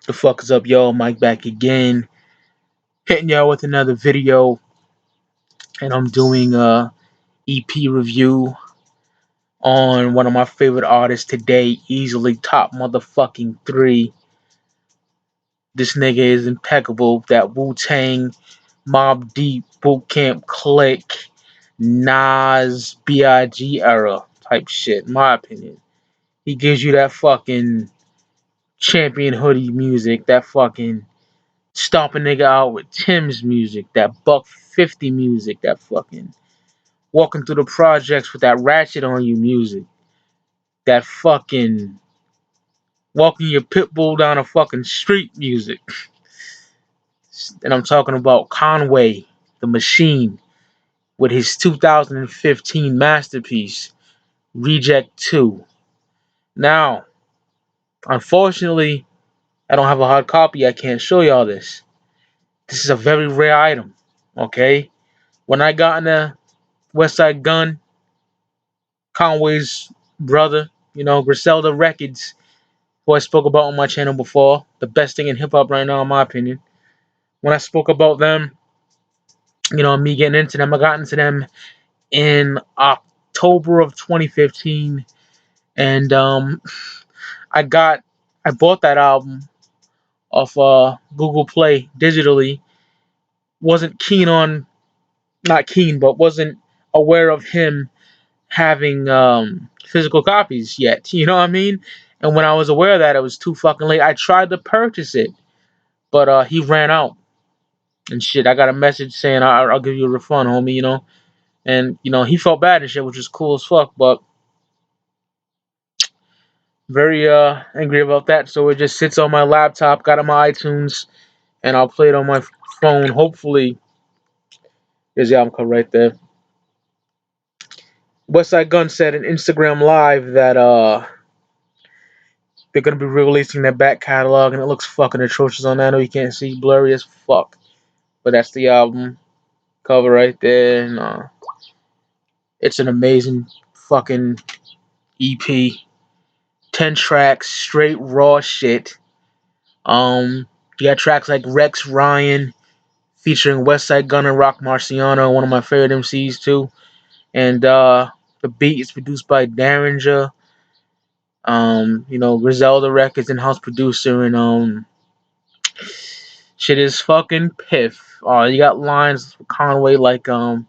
The fuck is up, y'all? Mike back again, hitting y'all with another video, and I'm doing a EP review on one of my favorite artists today, easily top motherfucking three. This nigga is impeccable. That Wu-Tang, Mob Deep, Boot Camp Click, Nas, B.I.G. era type shit, in my opinion. He gives you that fucking champion hoodie music, that fucking stomp a nigga out with Tim's music, that Buck 50 music, that fucking walking through the projects with that ratchet on you music, that fucking walking your pit bull down a fucking street music. And I'm talking about Conway, the Machine, with his 2015 masterpiece, Reject 2. Now, unfortunately, I don't have a hard copy. I can't show y'all this. This is a very rare item, okay? When I got in the West Side Gun, Conway's brother, Griselda Records, who I spoke about on my channel before, the best thing in hip hop right now, in my opinion. When I spoke about them, me getting into them, I got into them in October of 2015, and I bought that album off Google Play digitally. Wasn't keen on, not keen, but wasn't aware of him having physical copies yet. You know what I mean? And when I was aware of that, it was too fucking late. I tried to purchase it, but he ran out and shit. I got a message saying I'll give you a refund, homie. And he felt bad and shit, which was cool as fuck. But very angry about that. So it just sits on my laptop, got on my iTunes, and I'll play it on my phone. Hopefully, there's the album cover right there. Westside Gun said in Instagram Live that they're gonna be releasing their back catalog, and it looks fucking atrocious on that. I know you can't see, blurry as fuck, but that's the album cover right there. And it's an amazing fucking EP. 10 tracks, straight raw shit. You got tracks like Rex Ryan featuring Westside Gun and Rock Marciano, one of my favorite MCs too. And the beat is produced by Derringer. Griselda Records in-house producer, and shit is fucking piff. You got lines with Conway like the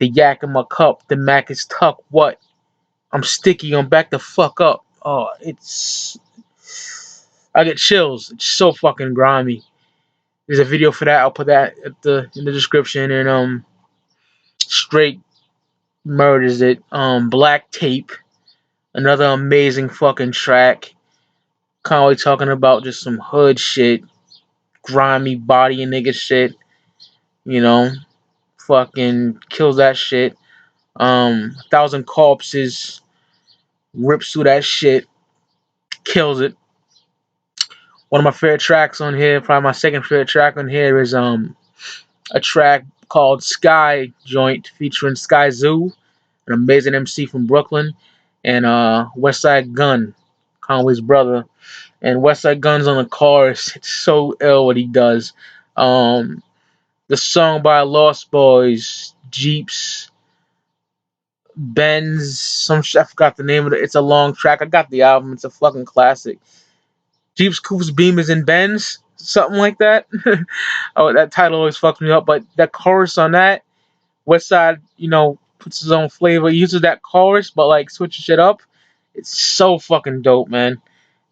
yak in my cup, the Mac is tuck. What? I'm sticky. I'm back the fuck up. I get chills. It's so fucking grimy. There's a video for that. I'll put that in the description. And straight murders it. Black Tape, another amazing fucking track. Conway talking about just some hood shit, grimy body and nigga shit. You know, fucking kills that shit. 1,000 Corpses rips through that shit, kills it. One of my favorite tracks on here, probably my second favorite track on here, is a track called Sky Joint featuring Sky Zoo, an amazing MC from Brooklyn, and Westside Gun, Conway's brother. And Westside Gun's on the chorus. It's so ill what he does. The song by Lost Boys, Jeeps, Benz, I forgot the name of it. It's a long track. I got the album. It's a fucking classic. Jeeps, Coopers, Beamers, and Benz, something like that. Oh, that title always fucks me up. But that chorus on that, Westside, puts his own flavor. He uses that chorus, but like switches shit up. It's so fucking dope, man.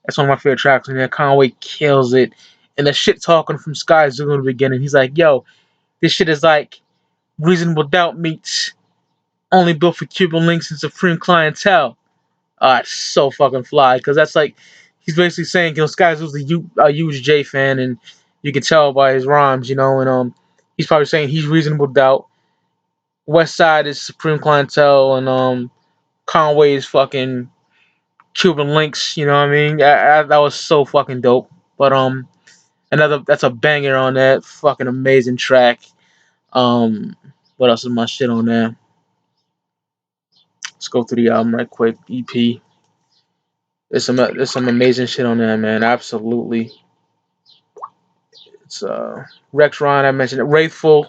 That's one of my favorite tracks in there. Conway kills it. And the shit talking from Sky Zoo in the beginning. He's like, yo, this shit is like Reasonable Doubt meets Only Built for Cuban Links and Supreme Clientele. It's so fucking fly. Because that's like, he's basically saying, Sky Zoo's a huge J fan. And you can tell by his rhymes, And he's probably saying he's Reasonable Doubt. West Side is Supreme Clientele. And Conway is fucking Cuban Links, you know what I mean? That was so fucking dope. But that's a banger on that fucking amazing track. What else is my shit on there? Let's go through the album right quick. EP. There's some amazing shit on there, man. Absolutely. It's Rex Ryan. I mentioned it. Wraithful.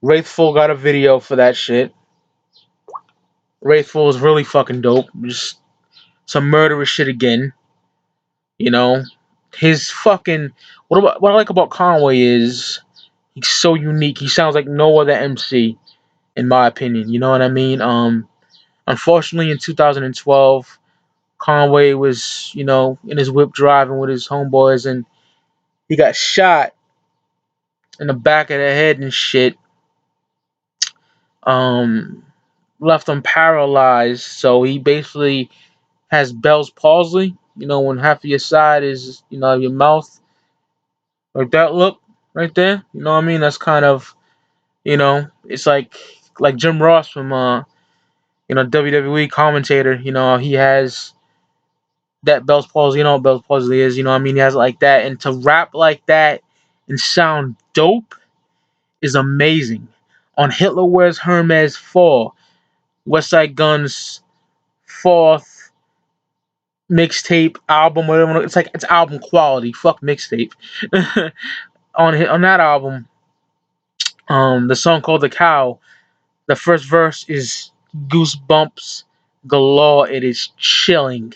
Wraithful got a video for that shit. Wraithful is really fucking dope. Just some murderous shit again. You know, his fucking what I like about Conway is he's so unique. He sounds like no other MC in my opinion. You know what I mean? Unfortunately, in 2012, Conway was in his whip driving with his homeboys, and he got shot in the back of the head and shit. Um, Left him paralyzed. So he basically has Bell's palsy. When half of your side is your mouth, like that look right there. You know what I mean? That's kind of it's like Jim Ross from WWE commentator. He has that Bell's palsy. You know what Bell's palsy is. You know what I mean? He has it like that, and to rap like that and sound dope is amazing. On Hitler Wears Hermes 4, West Side Gun's fourth mixtape album, whatever. It's album quality. Fuck mixtape. On that album, the song called "The Cow." The first verse is goosebumps galore. It is chilling.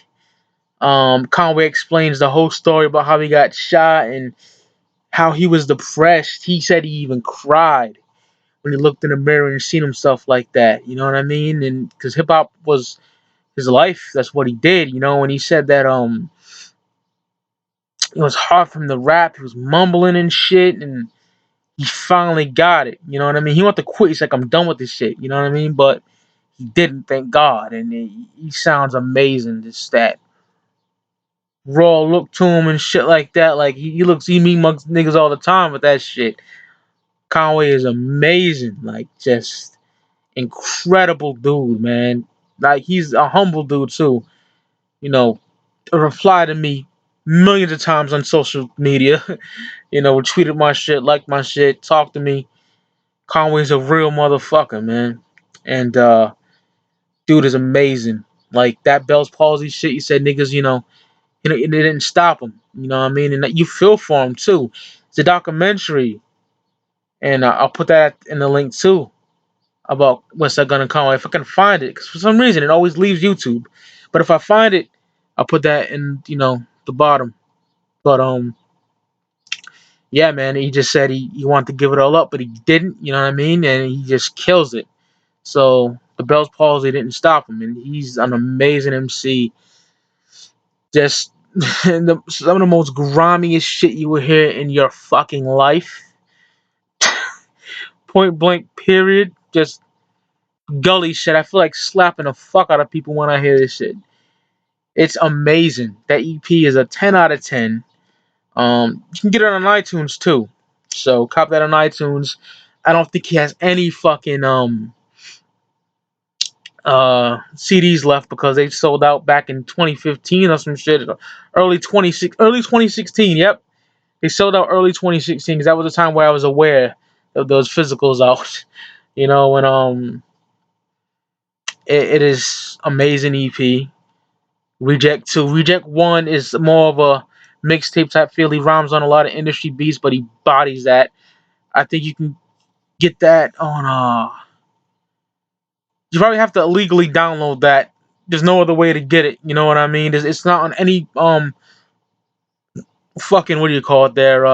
Conway explains the whole story about how he got shot and how he was depressed. He said he even cried when he looked in the mirror and seen himself like that. You know what I mean? And because hip hop was his life, that's what he did. And he said that it was hard for him to rap. He was mumbling and shit, and he finally got it. You know what I mean? He wanted to quit. He's like, I'm done with this shit. You know what I mean? But he didn't, thank God. And he sounds amazing. Just that raw look to him and shit like that. Like he meet amongst niggas all the time with that shit. Conway is amazing. Like just incredible dude, man. Like he's a humble dude too. Reply to me millions of times on social media. Tweeted my shit, liked my shit, talked to me. Conway's a real motherfucker, man. And dude is amazing. Like that Bell's palsy shit, you said niggas, it didn't stop him. You know what I mean? And that you feel for him too. It's a documentary, and I'll put that in the link too about West Side Gun and Conway if I can find it. Because for some reason it always leaves YouTube, but if I find it, I'll put that in the bottom. But yeah, man, he just said he wanted to give it all up, but he didn't. You know what I mean? And he just kills it. So the Bell's palsy didn't stop him, and he's an amazing MC. Just some of the most grimiest shit you will hear in your fucking life. Point blank, period. Just gully shit. I feel like slapping the fuck out of people when I hear this shit. It's amazing. That EP is a 10 out of 10. You can get it on iTunes too. So cop that on iTunes. I don't think he has any fucking CDs left because they sold out back in 2015 or some shit. Early 2016. Yep, they sold out early 2016 because that was the time where I was aware of those physicals out. When it is amazing EP. Reject 2. Reject 1 is more of a mixtape type feel. He rhymes on a lot of industry beats, but he bodies that. I think you can get that on you probably have to illegally download that. There's no other way to get it. You know what I mean? It's not on any fucking, what do you call it there?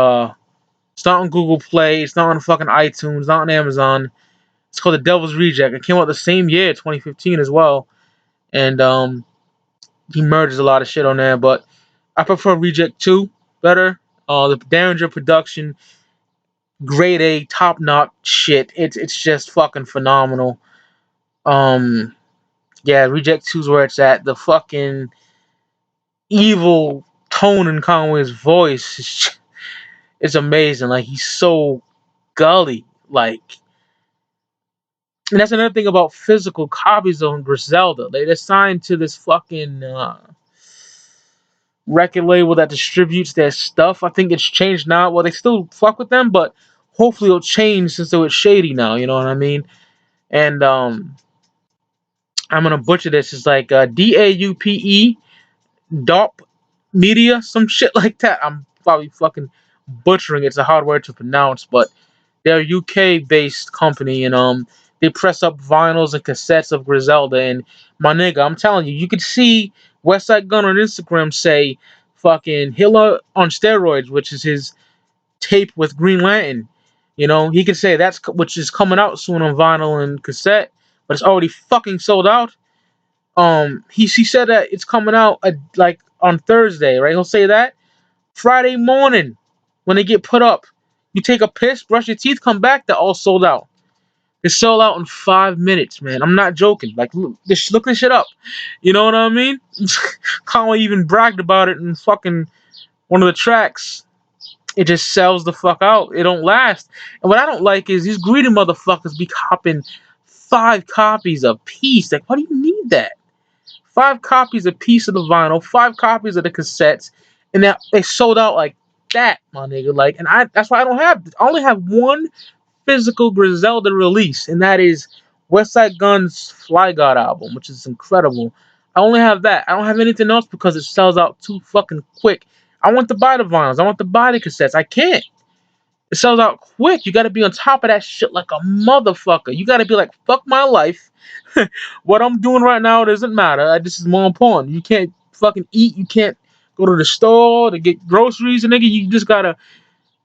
It's not on Google Play. It's not on fucking iTunes. Not on Amazon. It's called The Devil's Reject. It came out the same year, 2015 as well. And he merges a lot of shit on there, but I prefer Reject 2 better. The Derringer production, grade A, top notch shit. It's just fucking phenomenal. Yeah, Reject 2's where it's at. The fucking evil tone in Conway's voice is amazing. Like he's so gully. Like, and that's another thing about physical copies of Griselda. They're signed to this fucking record label that distributes their stuff. I think it's changed now. Well, they still fuck with them, but hopefully it'll change since it's shady now. You know what I mean? And I'm gonna butcher this. It's like DAUPE, DOP Media, some shit like that. I'm probably fucking butchering it. It's a hard word to pronounce, but they're a UK-based company, and they press up vinyls and cassettes of Griselda. And my nigga, I'm telling you, you could see Westside Gunn on Instagram say, "Fucking Hilla on steroids," which is his tape with Green Lantern. You know, he could say that's which is coming out soon on vinyl and cassette, but it's already fucking sold out. He said that it's coming out like on Thursday, right? He'll say that Friday morning when they get put up. You take a piss, brush your teeth, come back, they're all sold out. They sold out in 5 minutes, man. I'm not joking. Like, look this shit up. You know what I mean? Conway even bragged about it in fucking one of the tracks. It just sells the fuck out. It don't last. And what I don't like is these greedy motherfuckers be copping 5 copies a piece. Like, why do you need that? 5 copies a piece of the vinyl, 5 copies of the cassettes, and that they sold out like that, my nigga. Like, and that's why I only have one physical Griselda release, and that is Westside Gunn's Fly God album, which is incredible. I only have that. I don't have anything else because it sells out too fucking quick. I want to buy the vinyls. I want to buy the cassettes. I can't. It sells out quick. You got to be on top of that shit like a motherfucker. You got to be like, fuck my life. What I'm doing right now doesn't matter. This is more important. You can't fucking eat. You can't go to the store to get groceries, and nigga. You just gotta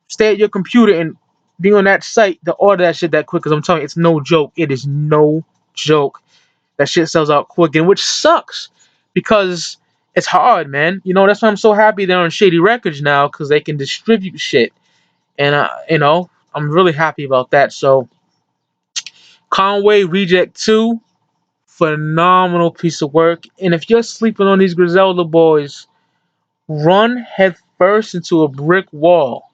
stay at your computer and be on that site to order that shit that quick. Cause I'm telling you, it's no joke. It is no joke. That shit sells out quick, and which sucks because it's hard, man. You know that's why I'm so happy they're on Shady Records now because they can distribute shit, and I'm really happy about that. So Conway Reject 2, phenomenal piece of work. And if you're sleeping on these Griselda boys, run head first into a brick wall.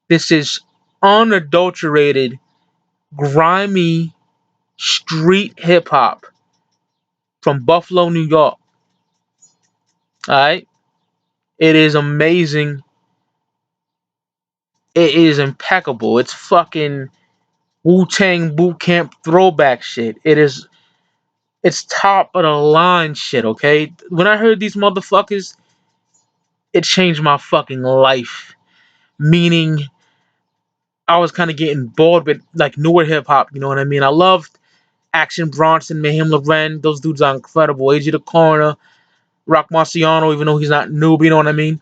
This is unadulterated, grimy street hip hop from Buffalo, New York. Alright? It is amazing. It is impeccable. It's fucking Wu-Tang boot camp throwback shit. It's top of the line shit, okay? When I heard these motherfuckers, it changed my fucking life. Meaning I was kind of getting bored with like newer hip hop, you know what I mean? I loved Action Bronson, Mayhem Loren, those dudes are incredible. AJ the Corner, Rock Marciano, even though he's not new, you know what I mean?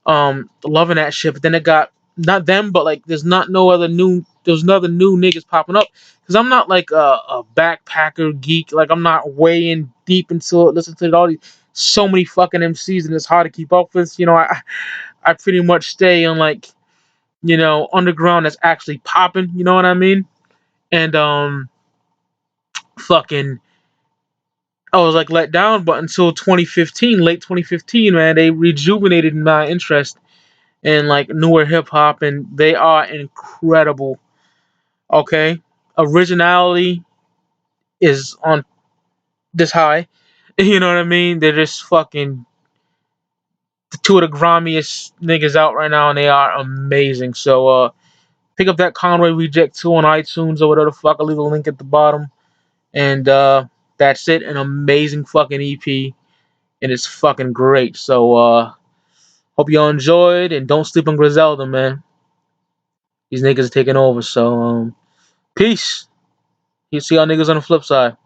Loving that shit. But then it got not them, but like there's no other new niggas popping up. Cause I'm not like a backpacker geek. Like I'm not way in deep into it. Listen to all these so many fucking MCs and it's hard to keep up with. You know, I pretty much stay on like, underground that's actually popping, you know what I mean? And fucking I was like let down, but until 2015, late 2015, man, they rejuvenated my interest in like newer hip hop, and they are incredible. Okay, originality is on this high. You know what I mean? They're just fucking the two of the grimiest niggas out right now, and they are amazing. So pick up that Conway Reject 2 on iTunes or whatever the fuck. I'll leave a link at the bottom. And that's it. An amazing fucking EP. And it's fucking great. So hope y'all enjoyed. And don't sleep on Griselda, man. These niggas are taking over. So peace. You see y'all niggas on the flip side.